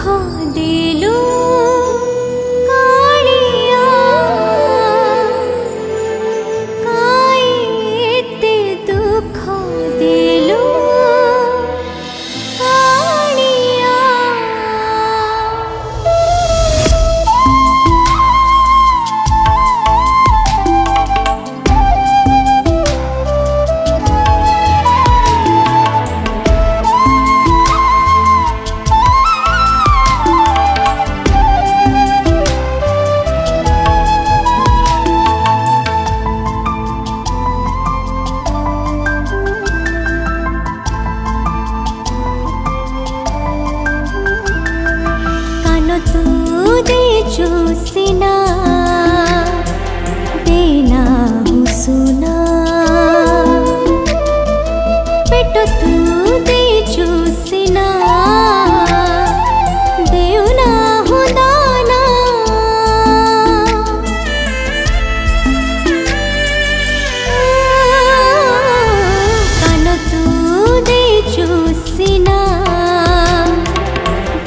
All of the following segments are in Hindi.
देलु कालिया काई एते दुख देलु कालिया। तू दे चूसिना देना हूँ सुना पेट तू दे चूसिना देना हूँ दाना। कान तू दे चूसिना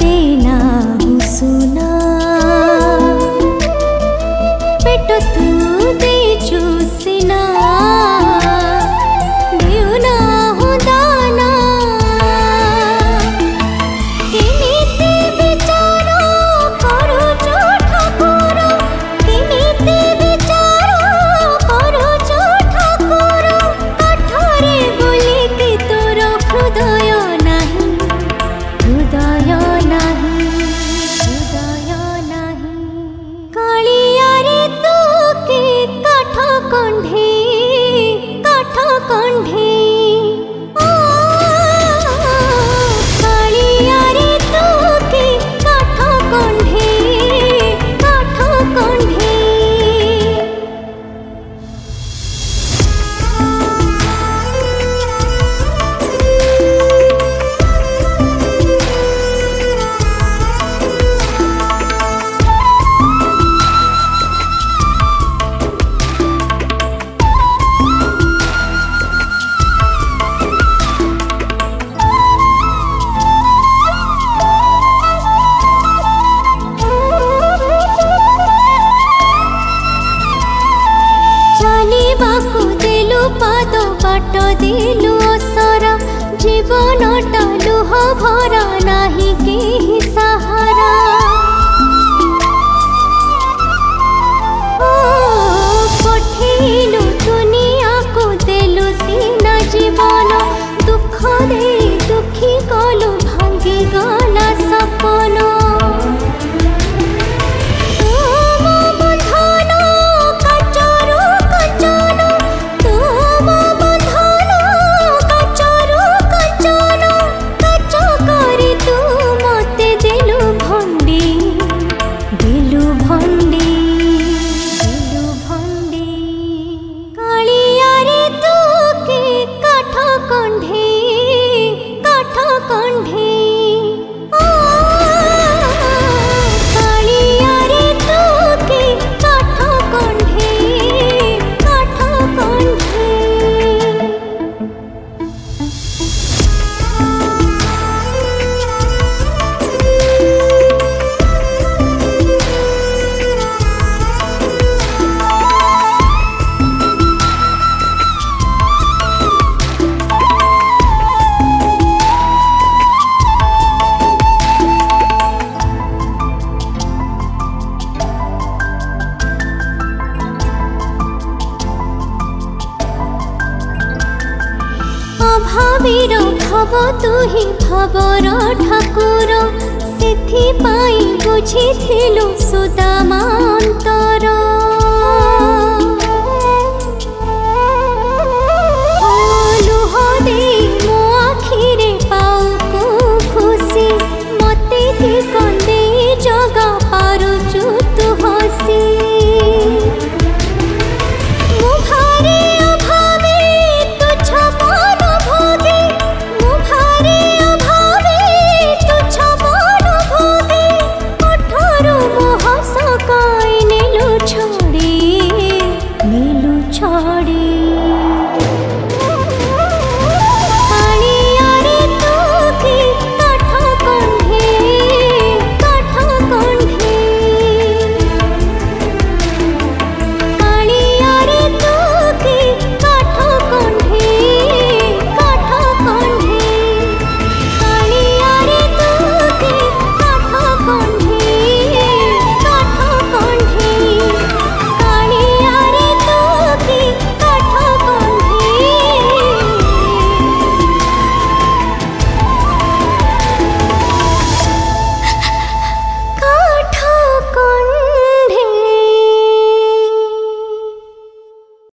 देना सुना पेट तू दे चूसिना देना हूँ दाना। केमिति विचार करुचु ठाकुर केमिति विचार करुचु ठाकुर काठरे बोलिके तोर हृदय नाही हृदय नाही कालियारे तू के काठ कंढे कालियारे तू के काठ कंढे पाद बाट दिलु असरा जीवन लुह भरा नाही केहि सहारा। पठेलु दुनिया को देलु सीना जीवन दुख दे दुखी कलु भांगी गला सपन। भावीर भाव तू ही भावर ठाकुर सेथि पाई बुझिथिलु सुदामा अंतर।